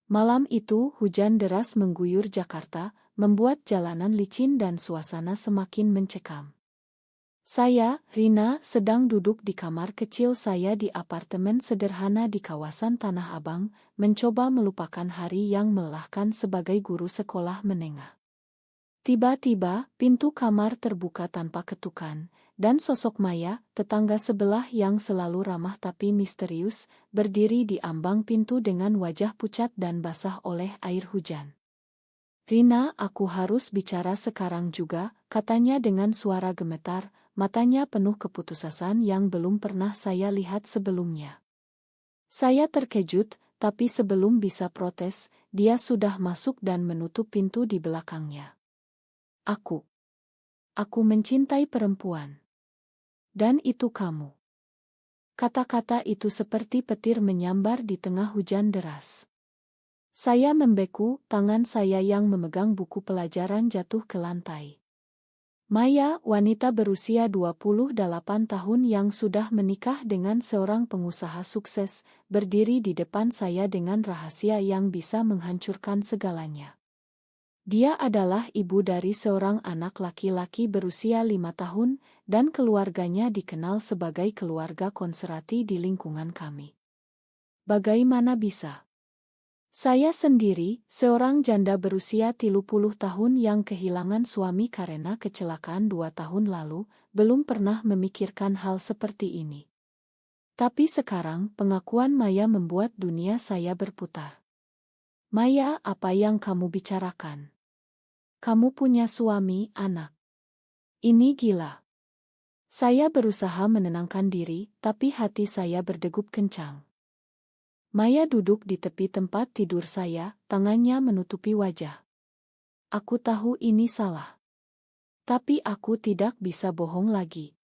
Malam itu hujan deras mengguyur Jakarta, membuat jalanan licin dan suasana semakin mencekam. Saya, Rina, sedang duduk di kamar kecil saya di apartemen sederhana di kawasan Tanah Abang, mencoba melupakan hari yang melelahkan sebagai guru sekolah menengah. Tiba-tiba, pintu kamar terbuka tanpa ketukan, dan sosok Maya, tetangga sebelah yang selalu ramah tapi misterius, berdiri di ambang pintu dengan wajah pucat dan basah oleh air hujan. "Rina, aku harus bicara sekarang juga," katanya dengan suara gemetar, matanya penuh keputusasaan yang belum pernah saya lihat sebelumnya. Saya terkejut, tapi sebelum bisa protes, dia sudah masuk dan menutup pintu di belakangnya. Aku mencintai perempuan. Dan itu kamu." Kata-kata itu seperti petir menyambar di tengah hujan deras. Saya membeku, tangan saya yang memegang buku pelajaran jatuh ke lantai. Maya, wanita berusia 28 tahun yang sudah menikah dengan seorang pengusaha sukses, berdiri di depan saya dengan rahasia yang bisa menghancurkan segalanya. Dia adalah ibu dari seorang anak laki-laki berusia 5 tahun, dan keluarganya dikenal sebagai keluarga konservatif di lingkungan kami. Bagaimana bisa? Saya sendiri, seorang janda berusia 30 tahun yang kehilangan suami karena kecelakaan 2 tahun lalu, belum pernah memikirkan hal seperti ini. Tapi sekarang, pengakuan Maya membuat dunia saya berputar. "Maya, apa yang kamu bicarakan? Kamu punya suami, anak. Ini gila." Saya berusaha menenangkan diri, tapi hati saya berdegup kencang. Maya duduk di tepi tempat tidur saya, tangannya menutupi wajah. "Aku tahu ini salah. Tapi aku tidak bisa bohong lagi.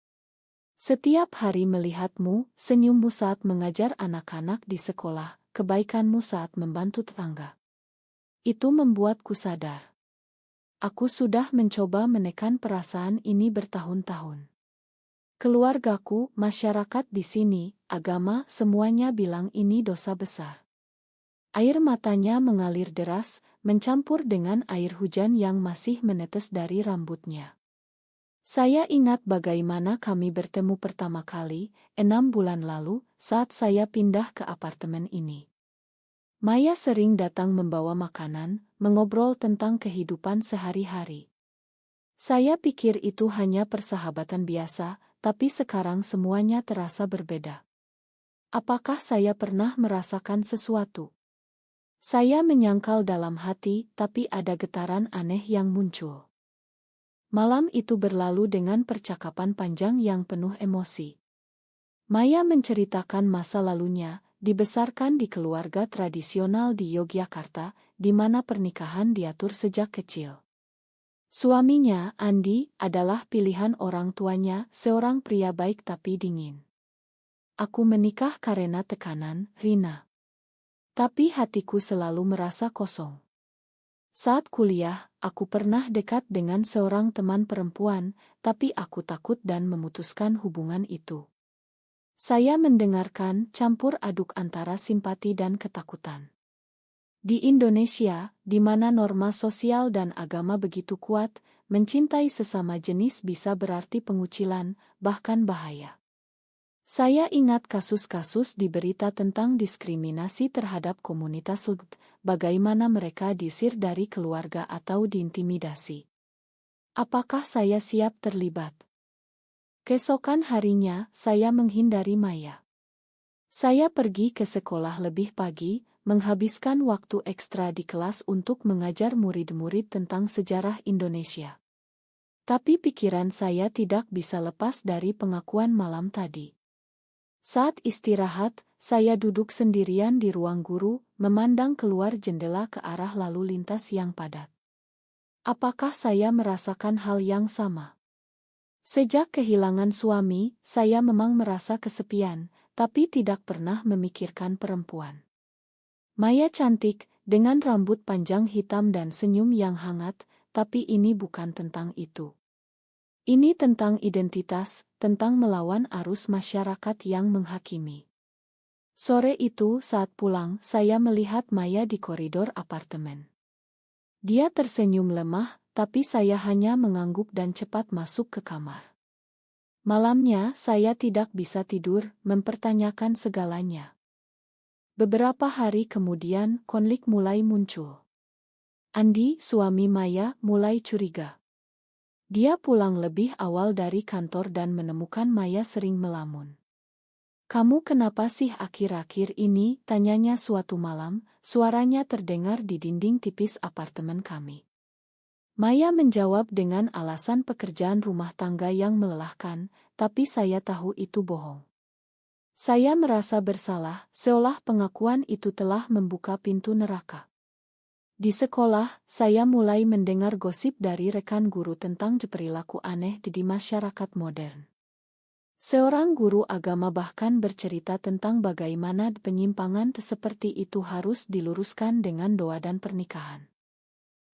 Setiap hari melihatmu, senyummu saat mengajar anak-anak di sekolah, kebaikanmu saat membantu tetangga. Itu membuatku sadar. Aku sudah mencoba menekan perasaan ini bertahun-tahun. Keluargaku, masyarakat di sini, agama, semuanya bilang ini dosa besar." Air matanya mengalir deras, mencampur dengan air hujan yang masih menetes dari rambutnya. Saya ingat bagaimana kami bertemu pertama kali, 6 bulan lalu, saat saya pindah ke apartemen ini. Maya sering datang membawa makanan, mengobrol tentang kehidupan sehari-hari. Saya pikir itu hanya persahabatan biasa, tapi sekarang semuanya terasa berbeda. Apakah saya pernah merasakan sesuatu? Saya menyangkal dalam hati, tapi ada getaran aneh yang muncul. Malam itu berlalu dengan percakapan panjang yang penuh emosi. Maya menceritakan masa lalunya, dibesarkan di keluarga tradisional di Yogyakarta, di mana pernikahan diatur sejak kecil. Suaminya, Andi, adalah pilihan orang tuanya, seorang pria baik tapi dingin. "Aku menikah karena tekanan, Rina. Tapi hatiku selalu merasa kosong. Saat kuliah, aku pernah dekat dengan seorang teman perempuan, tapi aku takut dan memutuskan hubungan itu." Saya mendengarkan campur aduk antara simpati dan ketakutan. Di Indonesia, di mana norma sosial dan agama begitu kuat, mencintai sesama jenis bisa berarti pengucilan, bahkan bahaya. Saya ingat kasus-kasus di berita tentang diskriminasi terhadap komunitas LGBT, bagaimana mereka diusir dari keluarga atau diintimidasi. Apakah saya siap terlibat? Keesokan harinya, saya menghindari Maya. Saya pergi ke sekolah lebih pagi, menghabiskan waktu ekstra di kelas untuk mengajar murid-murid tentang sejarah Indonesia. Tapi pikiran saya tidak bisa lepas dari pengakuan malam tadi. Saat istirahat, saya duduk sendirian di ruang guru, memandang keluar jendela ke arah lalu lintas yang padat. Apakah saya merasakan hal yang sama? Sejak kehilangan suami, saya memang merasa kesepian, tapi tidak pernah memikirkan perempuan. Maya cantik, dengan rambut panjang hitam dan senyum yang hangat, tapi ini bukan tentang itu. Ini tentang identitas, tentang melawan arus masyarakat yang menghakimi. Sore itu saat pulang, saya melihat Maya di koridor apartemen. Dia tersenyum lemah, tapi saya hanya mengangguk dan cepat masuk ke kamar. Malamnya, saya tidak bisa tidur, mempertanyakan segalanya. Beberapa hari kemudian, konflik mulai muncul. Andi, suami Maya, mulai curiga. Dia pulang lebih awal dari kantor dan menemukan Maya sering melamun. "Kamu kenapa sih akhir-akhir ini?" tanyanya suatu malam, suaranya terdengar di dinding tipis apartemen kami. Maya menjawab dengan alasan pekerjaan rumah tangga yang melelahkan, tapi saya tahu itu bohong. Saya merasa bersalah, seolah pengakuan itu telah membuka pintu neraka. Di sekolah, saya mulai mendengar gosip dari rekan guru tentang perilaku aneh di masyarakat modern. Seorang guru agama bahkan bercerita tentang bagaimana penyimpangan seperti itu harus diluruskan dengan doa dan pernikahan.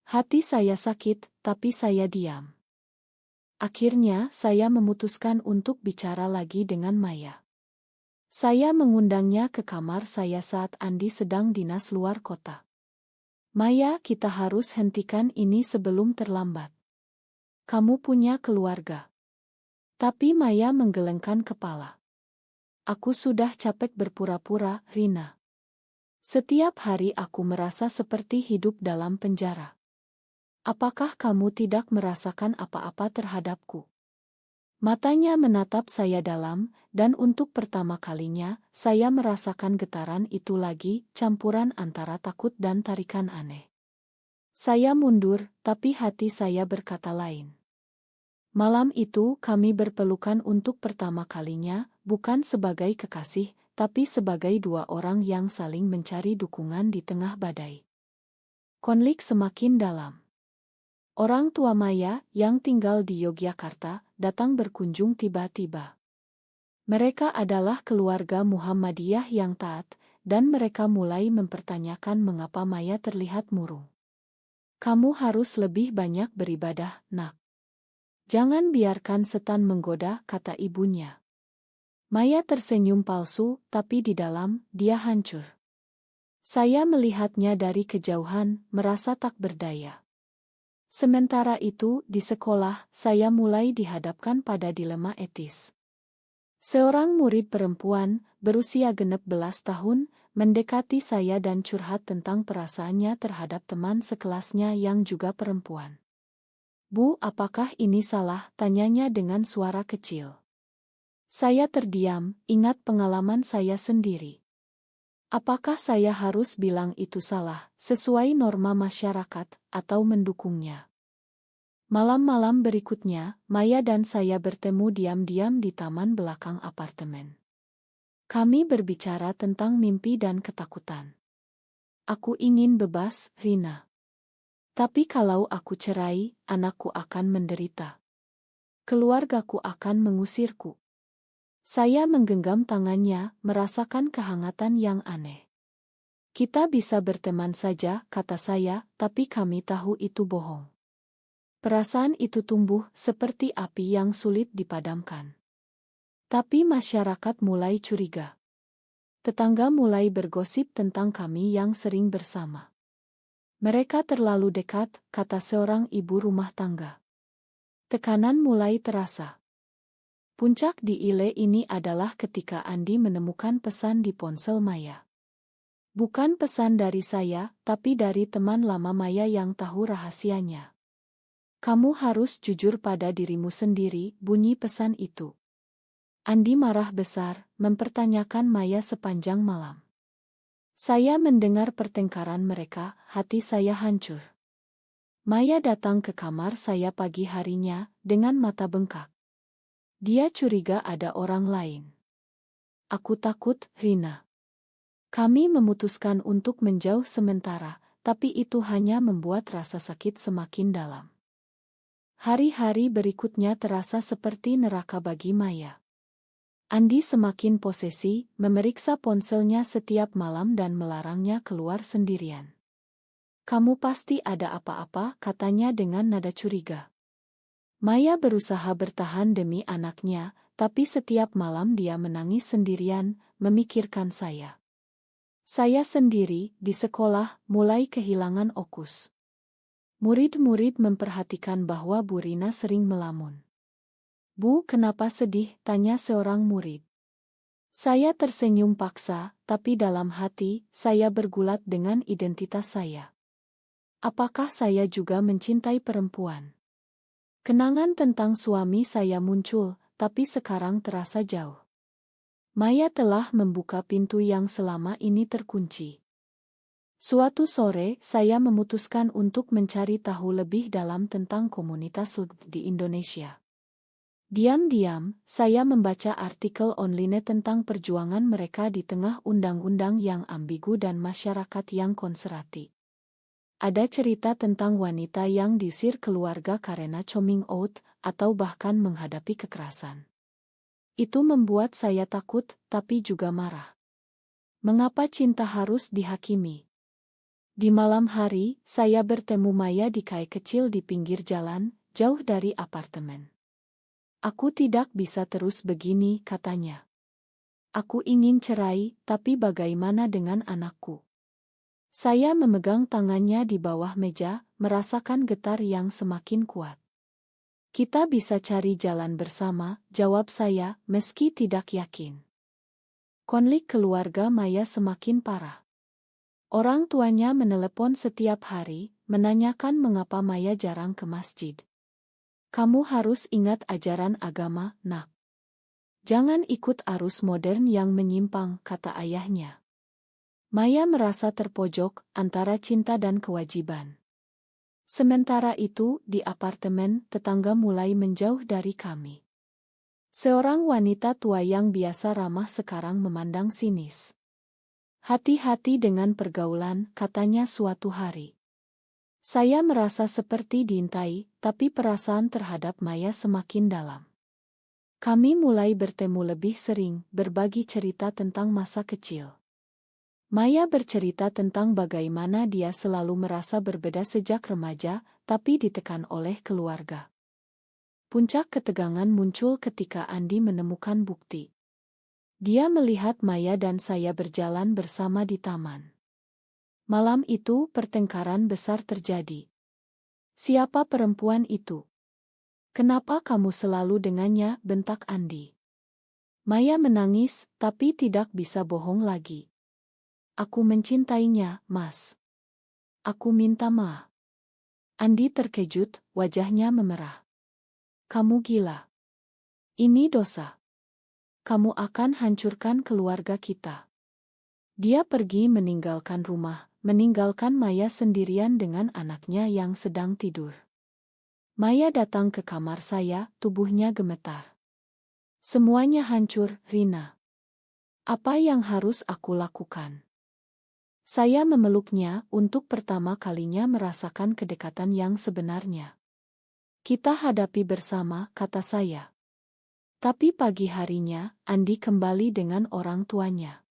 Hati saya sakit, tapi saya diam. Akhirnya, saya memutuskan untuk bicara lagi dengan Maya. Saya mengundangnya ke kamar saya saat Andi sedang dinas luar kota. "Maya, kita harus hentikan ini sebelum terlambat. Kamu punya keluarga." Tapi Maya menggelengkan kepala. "Aku sudah capek berpura-pura, Rina. Setiap hari aku merasa seperti hidup dalam penjara. Apakah kamu tidak merasakan apa-apa terhadapku?" Matanya menatap saya dalam, dan untuk pertama kalinya, saya merasakan getaran itu lagi, campuran antara takut dan tarikan aneh. Saya mundur, tapi hati saya berkata lain. Malam itu kami berpelukan untuk pertama kalinya, bukan sebagai kekasih, tapi sebagai dua orang yang saling mencari dukungan di tengah badai. Konflik semakin dalam. Orang tua Maya, yang tinggal di Yogyakarta, datang berkunjung tiba-tiba. Mereka adalah keluarga Muhammadiyah yang taat, dan mereka mulai mempertanyakan mengapa Maya terlihat murung. "Kamu harus lebih banyak beribadah, nak. Jangan biarkan setan menggoda," kata ibunya. Maya tersenyum palsu, tapi di dalam, dia hancur. Saya melihatnya dari kejauhan, merasa tak berdaya. Sementara itu, di sekolah, saya mulai dihadapkan pada dilema etis. Seorang murid perempuan, berusia 16 tahun, mendekati saya dan curhat tentang perasaannya terhadap teman sekelasnya yang juga perempuan. "Bu, apakah ini salah?" tanyanya dengan suara kecil. Saya terdiam, ingat pengalaman saya sendiri. Apakah saya harus bilang itu salah, sesuai norma masyarakat, atau mendukungnya? Malam-malam berikutnya, Maya dan saya bertemu diam-diam di taman belakang apartemen. Kami berbicara tentang mimpi dan ketakutan. "Aku ingin bebas, Rina. Tapi kalau aku cerai, anakku akan menderita. Keluargaku akan mengusirku." Saya menggenggam tangannya, merasakan kehangatan yang aneh. "Kita bisa berteman saja," kata saya, "tapi kami tahu itu bohong." Perasaan itu tumbuh seperti api yang sulit dipadamkan. Tapi masyarakat mulai curiga. Tetangga mulai bergosip tentang kami yang sering bersama. "Mereka terlalu dekat," kata seorang ibu rumah tangga. Tekanan mulai terasa. Puncak di ile ini adalah ketika Andi menemukan pesan di ponsel Maya. Bukan pesan dari saya, tapi dari teman lama Maya yang tahu rahasianya. "Kamu harus jujur pada dirimu sendiri," bunyi pesan itu. Andi marah besar, mempertanyakan Maya sepanjang malam. Saya mendengar pertengkaran mereka, hati saya hancur. Maya datang ke kamar saya pagi harinya, dengan mata bengkak. Dia curiga ada orang lain. "Aku takut, Rina." Kami memutuskan untuk menjauh sementara, tapi itu hanya membuat rasa sakit semakin dalam. Hari-hari berikutnya terasa seperti neraka bagi Maya. Andi semakin posesi, memeriksa ponselnya setiap malam dan melarangnya keluar sendirian. "Kamu pasti ada apa-apa," katanya dengan nada curiga. Maya berusaha bertahan demi anaknya, tapi setiap malam dia menangis sendirian, memikirkan saya. Saya sendiri, di sekolah, mulai kehilangan fokus. Murid-murid memperhatikan bahwa Bu Rina sering melamun. "Bu, kenapa sedih?" tanya seorang murid. Saya tersenyum paksa, tapi dalam hati, saya bergulat dengan identitas saya. Apakah saya juga mencintai perempuan? Kenangan tentang suami saya muncul, tapi sekarang terasa jauh. Maya telah membuka pintu yang selama ini terkunci. Suatu sore, saya memutuskan untuk mencari tahu lebih dalam tentang komunitas LGBT di Indonesia. Diam-diam, saya membaca artikel online tentang perjuangan mereka di tengah undang-undang yang ambigu dan masyarakat yang konservatif. Ada cerita tentang wanita yang diusir keluarga karena coming out, atau bahkan menghadapi kekerasan. Itu membuat saya takut, tapi juga marah. Mengapa cinta harus dihakimi? Di malam hari, saya bertemu Maya di kai kecil di pinggir jalan, jauh dari apartemen. "Aku tidak bisa terus begini," katanya. "Aku ingin cerai, tapi bagaimana dengan anakku?" Saya memegang tangannya di bawah meja, merasakan getar yang semakin kuat. "Kita bisa cari jalan bersama," jawab saya, meski tidak yakin. Konflik keluarga Maya semakin parah. Orang tuanya menelepon setiap hari, menanyakan mengapa Maya jarang ke masjid. "Kamu harus ingat ajaran agama, Nak. Jangan ikut arus modern yang menyimpang," kata ayahnya. Maya merasa terpojok antara cinta dan kewajiban. Sementara itu, di apartemen, tetangga mulai menjauh dari kami. Seorang wanita tua yang biasa ramah sekarang memandang sinis. "Hati-hati dengan pergaulan," katanya suatu hari. Saya merasa seperti diintai, tapi perasaan terhadap Maya semakin dalam. Kami mulai bertemu lebih sering, berbagi cerita tentang masa kecil. Maya bercerita tentang bagaimana dia selalu merasa berbeda sejak remaja, tapi ditekan oleh keluarga. Puncak ketegangan muncul ketika Andi menemukan bukti. Dia melihat Maya dan saya berjalan bersama di taman. Malam itu pertengkaran besar terjadi. "Siapa perempuan itu? Kenapa kamu selalu dengannya?" bentak Andi. Maya menangis, tapi tidak bisa bohong lagi. "Aku mencintainya, Mas. Aku minta maaf." Andi terkejut, wajahnya memerah. "Kamu gila. Ini dosa. Kamu akan hancurkan keluarga kita." Dia pergi meninggalkan rumah, meninggalkan Maya sendirian dengan anaknya yang sedang tidur. Maya datang ke kamar saya, tubuhnya gemetar. "Semuanya hancur, Rina. Apa yang harus aku lakukan?" Saya memeluknya, untuk pertama kalinya merasakan kedekatan yang sebenarnya. "Kita hadapi bersama," kata saya. Tapi pagi harinya, Andi kembali dengan orang tuanya.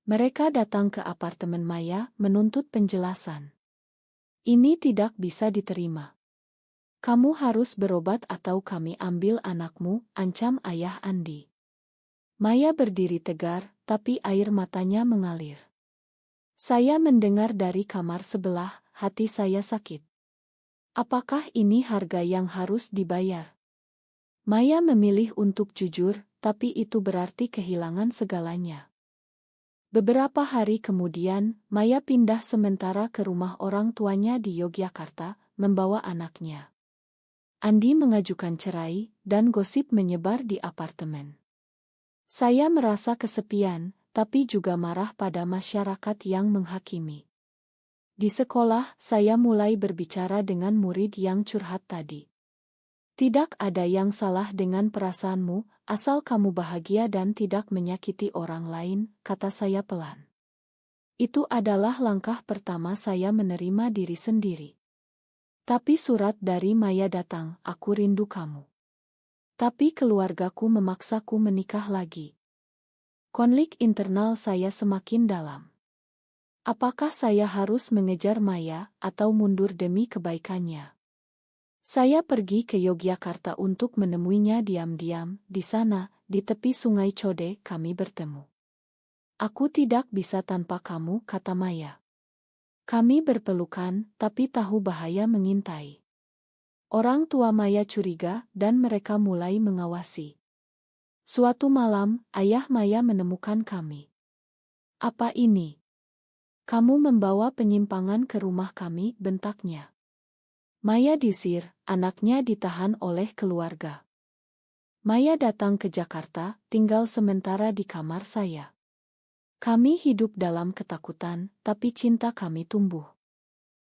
Mereka datang ke apartemen Maya, menuntut penjelasan. "Ini tidak bisa diterima. Kamu harus berobat atau kami ambil anakmu," ancam ayah Andi. Maya berdiri tegar, tapi air matanya mengalir. Saya mendengar dari kamar sebelah, hati saya sakit. Apakah ini harga yang harus dibayar? Maya memilih untuk jujur, tapi itu berarti kehilangan segalanya. Beberapa hari kemudian, Maya pindah sementara ke rumah orang tuanya di Yogyakarta, membawa anaknya. Andi mengajukan cerai, dan gosip menyebar di apartemen. Saya merasa kesepian, tapi juga marah pada masyarakat yang menghakimi. Di sekolah, saya mulai berbicara dengan murid yang curhat tadi. "Tidak ada yang salah dengan perasaanmu, asal kamu bahagia dan tidak menyakiti orang lain," kata saya pelan. Itu adalah langkah pertama saya menerima diri sendiri. Tapi surat dari Maya datang, "Aku rindu kamu." Tapi keluargaku memaksaku menikah lagi. Konflik internal saya semakin dalam. Apakah saya harus mengejar Maya, atau mundur demi kebaikannya? Saya pergi ke Yogyakarta untuk menemuinya diam-diam. Di sana, di tepi Sungai Code, kami bertemu. Aku tidak bisa tanpa kamu, kata Maya. Kami berpelukan, tapi tahu bahaya mengintai. Orang tua Maya curiga dan mereka mulai mengawasi. Suatu malam, ayah Maya menemukan kami. Apa ini? Kamu membawa penyimpangan ke rumah kami, bentaknya. Maya diusir, anaknya ditahan oleh keluarga. Maya datang ke Jakarta, tinggal sementara di kamar saya. Kami hidup dalam ketakutan, tapi cinta kami tumbuh.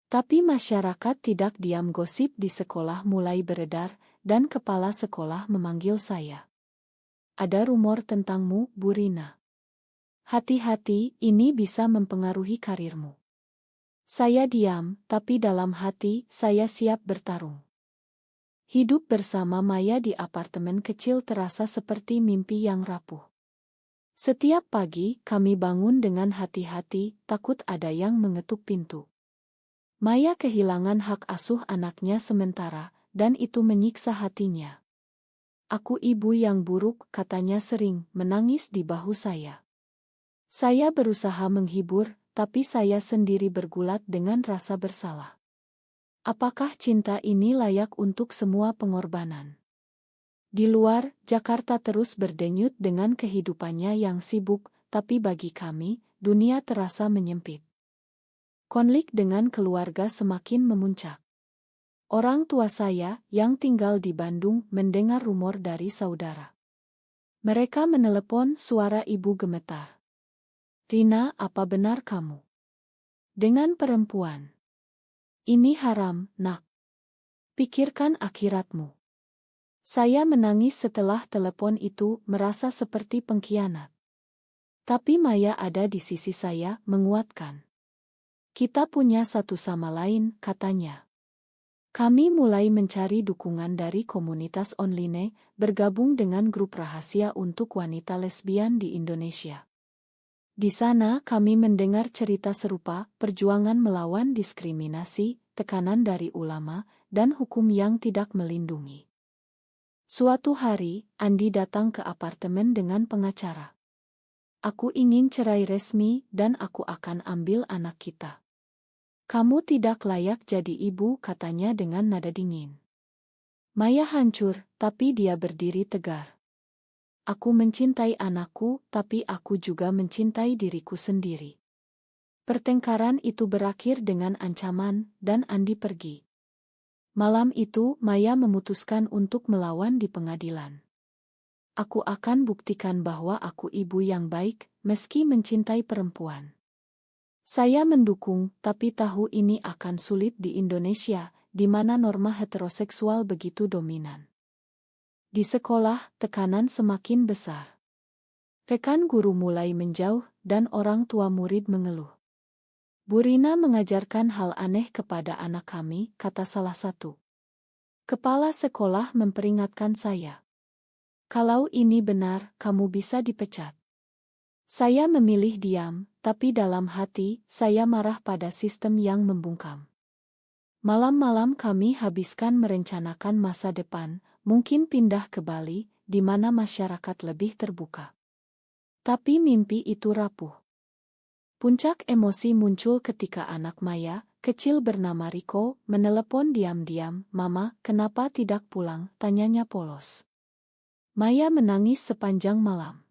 Tapi masyarakat tidak diam, gosip di sekolah mulai beredar, dan kepala sekolah memanggil saya. Ada rumor tentangmu, Bu Rina. Hati-hati, ini bisa mempengaruhi karirmu. Saya diam, tapi dalam hati, saya siap bertarung. Hidup bersama Maya di apartemen kecil terasa seperti mimpi yang rapuh. Setiap pagi, kami bangun dengan hati-hati, takut ada yang mengetuk pintu. Maya kehilangan hak asuh anaknya sementara, dan itu menyiksa hatinya. Aku ibu yang buruk, katanya sering, menangis di bahu saya. Saya berusaha menghibur, tapi saya sendiri bergulat dengan rasa bersalah. Apakah cinta ini layak untuk semua pengorbanan? Di luar, Jakarta terus berdenyut dengan kehidupannya yang sibuk, tapi bagi kami, dunia terasa menyempit. Konflik dengan keluarga semakin memuncak. Orang tua saya, yang tinggal di Bandung, mendengar rumor dari saudara. Mereka menelepon, suara ibu gemetar. Rina, apa benar kamu dengan perempuan? Ini haram, nak. Pikirkan akhiratmu. Saya menangis setelah telepon itu, merasa seperti pengkhianat. Tapi Maya ada di sisi saya, menguatkan. Kita punya satu sama lain, katanya. Kami mulai mencari dukungan dari komunitas online, bergabung dengan grup rahasia untuk wanita lesbian di Indonesia. Di sana kami mendengar cerita serupa, perjuangan melawan diskriminasi, tekanan dari ulama, dan hukum yang tidak melindungi. Suatu hari, Andi datang ke apartemen dengan pengacara. Aku ingin cerai resmi dan aku akan ambil anak kita. Kamu tidak layak jadi ibu, katanya dengan nada dingin. Maya hancur, tapi dia berdiri tegar. Aku mencintai anakku, tapi aku juga mencintai diriku sendiri. Pertengkaran itu berakhir dengan ancaman, dan Andi pergi. Malam itu, Maya memutuskan untuk melawan di pengadilan. Aku akan buktikan bahwa aku ibu yang baik, meski mencintai perempuan. Saya mendukung, tapi tahu ini akan sulit di Indonesia, di mana norma heteroseksual begitu dominan. Di sekolah, tekanan semakin besar. Rekan guru mulai menjauh, dan orang tua murid mengeluh. Bu Rina mengajarkan hal aneh kepada anak kami, kata salah satu. Kepala sekolah memperingatkan saya. Kalau ini benar, kamu bisa dipecat. Saya memilih diam, tapi dalam hati, saya marah pada sistem yang membungkam. Malam-malam kami habiskan merencanakan masa depan, mungkin pindah ke Bali, di mana masyarakat lebih terbuka. Tapi mimpi itu rapuh. Puncak emosi muncul ketika anak Maya, kecil bernama Riko, menelepon diam-diam, "Mama, kenapa tidak pulang?" tanyanya polos. Maya menangis sepanjang malam.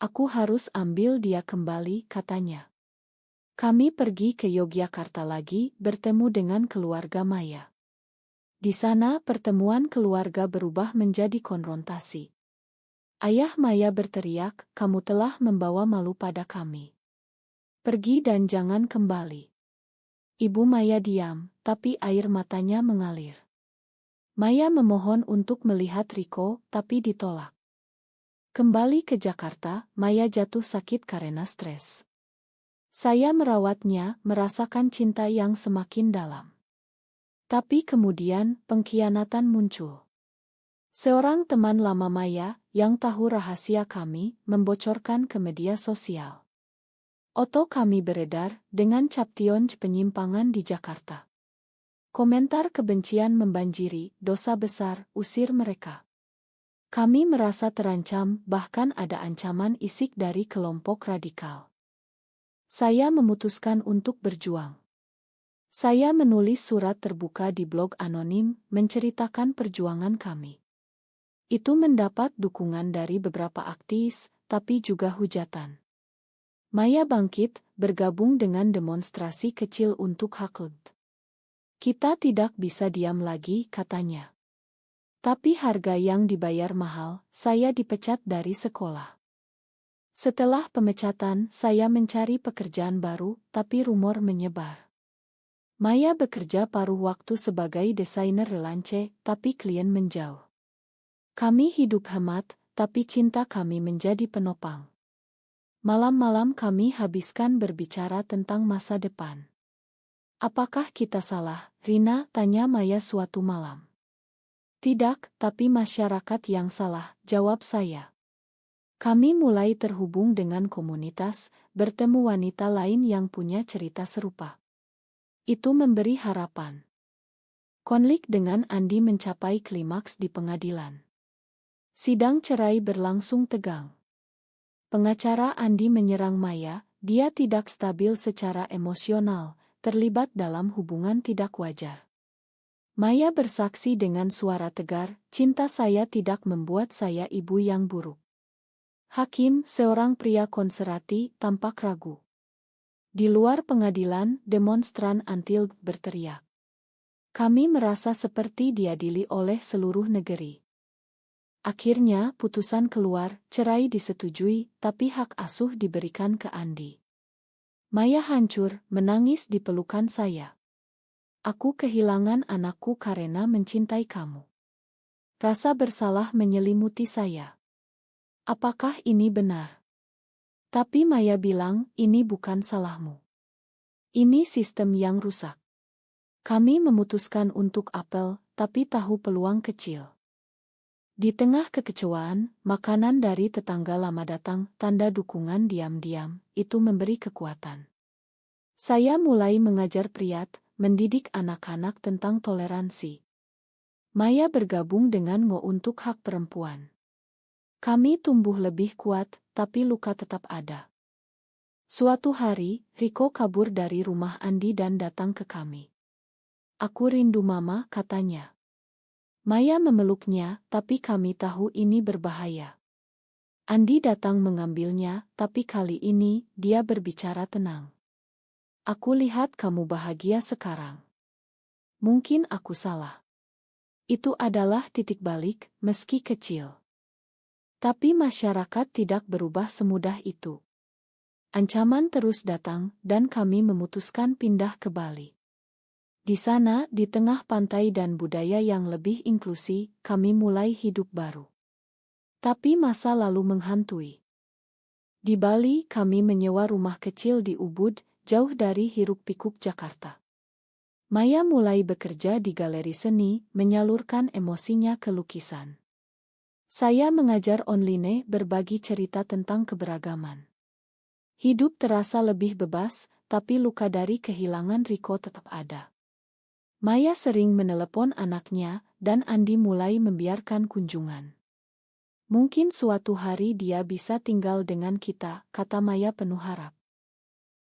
Aku harus ambil dia kembali, katanya. Kami pergi ke Yogyakarta lagi, bertemu dengan keluarga Maya. Di sana pertemuan keluarga berubah menjadi konfrontasi. Ayah Maya berteriak, "Kamu telah membawa malu pada kami. Pergi dan jangan kembali." Ibu Maya diam, tapi air matanya mengalir. Maya memohon untuk melihat Riko, tapi ditolak. Kembali ke Jakarta, Maya jatuh sakit karena stres. Saya merawatnya, merasakan cinta yang semakin dalam. Tapi kemudian, pengkhianatan muncul. Seorang teman lama Maya, yang tahu rahasia kami, membocorkan ke media sosial. Foto kami beredar, dengan caption penyimpangan di Jakarta. Komentar kebencian membanjiri, "Dosa besar, usir mereka." Kami merasa terancam, bahkan ada ancaman isik dari kelompok radikal. Saya memutuskan untuk berjuang. Saya menulis surat terbuka di blog anonim, menceritakan perjuangan kami. Itu mendapat dukungan dari beberapa aktivis, tapi juga hujatan. Maya bangkit, bergabung dengan demonstrasi kecil untuk hak LGBTQ. Kita tidak bisa diam lagi, katanya. Tapi harga yang dibayar mahal, saya dipecat dari sekolah. Setelah pemecatan, saya mencari pekerjaan baru, tapi rumor menyebar. Maya bekerja paruh waktu sebagai desainer relance, tapi klien menjauh. Kami hidup hemat, tapi cinta kami menjadi penopang. Malam-malam kami habiskan berbicara tentang masa depan. Apakah kita salah, Rina? Tanya Maya suatu malam. Tidak, tapi masyarakat yang salah, jawab saya. Kami mulai terhubung dengan komunitas, bertemu wanita lain yang punya cerita serupa. Itu memberi harapan. Konflik dengan Andi mencapai klimaks di pengadilan. Sidang cerai berlangsung tegang. Pengacara Andi menyerang Maya, dia tidak stabil secara emosional, terlibat dalam hubungan tidak wajar. Maya bersaksi dengan suara tegar, cinta saya tidak membuat saya ibu yang buruk. Hakim, seorang pria konservatif, tampak ragu. Di luar pengadilan, demonstran anti-LGBT berteriak. Kami merasa seperti diadili oleh seluruh negeri. Akhirnya, putusan keluar, cerai disetujui, tapi hak asuh diberikan ke Andi. Maya hancur, menangis di pelukan saya. Aku kehilangan anakku karena mencintai kamu. Rasa bersalah menyelimuti saya. Apakah ini benar? Tapi Maya bilang, ini bukan salahmu. Ini sistem yang rusak. Kami memutuskan untuk apel, tapi tahu peluang kecil. Di tengah kekecewaan, makanan dari tetangga lama datang, tanda dukungan diam-diam, itu memberi kekuatan. Saya mulai mengajar priat, mendidik anak-anak tentang toleransi. Maya bergabung dengan Ngo untuk hak perempuan. Kami tumbuh lebih kuat, tapi luka tetap ada. Suatu hari, Riko kabur dari rumah Andi dan datang ke kami. Aku rindu mama, katanya. Maya memeluknya, tapi kami tahu ini berbahaya. Andi datang mengambilnya, tapi kali ini, dia berbicara tenang. Aku lihat kamu bahagia sekarang. Mungkin aku salah. Itu adalah titik balik, meski kecil. Tapi masyarakat tidak berubah semudah itu. Ancaman terus datang, dan kami memutuskan pindah ke Bali. Di sana, di tengah pantai dan budaya yang lebih inklusi, kami mulai hidup baru. Tapi masa lalu menghantui. Di Bali, kami menyewa rumah kecil di Ubud, jauh dari hiruk-pikuk Jakarta. Maya mulai bekerja di galeri seni, menyalurkan emosinya ke lukisan. Saya mengajar online, berbagi cerita tentang keberagaman. Hidup terasa lebih bebas, tapi luka dari kehilangan Riko tetap ada. Maya sering menelepon anaknya, dan Andi mulai membiarkan kunjungan. Mungkin suatu hari dia bisa tinggal dengan kita, kata Maya penuh harap.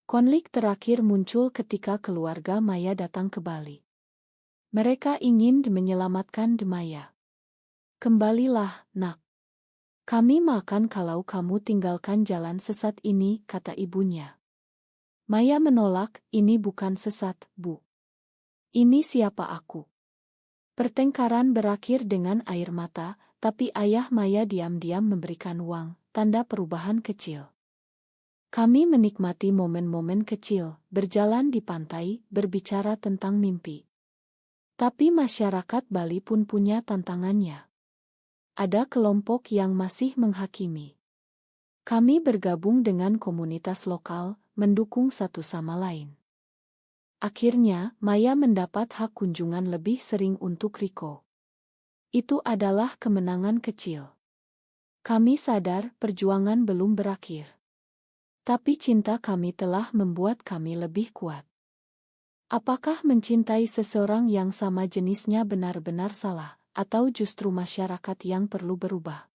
Konflik terakhir muncul ketika keluarga Maya datang ke Bali. Mereka ingin menyelamatkan Maya. Kembalilah, nak. Kami makan kalau kamu tinggalkan jalan sesat ini, kata ibunya. Maya menolak, ini bukan sesat, Bu. Ini siapa aku. Pertengkaran berakhir dengan air mata, tapi ayah Maya diam-diam memberikan uang, tanda perubahan kecil. Kami menikmati momen-momen kecil, berjalan di pantai, berbicara tentang mimpi. Tapi masyarakat Bali pun punya tantangannya. Ada kelompok yang masih menghakimi. Kami bergabung dengan komunitas lokal, mendukung satu sama lain. Akhirnya, Maya mendapat hak kunjungan lebih sering untuk Riko. Itu adalah kemenangan kecil. Kami sadar perjuangan belum berakhir. Tapi cinta kami telah membuat kami lebih kuat. Apakah mencintai seseorang yang sama jenisnya benar-benar salah, atau justru masyarakat yang perlu berubah?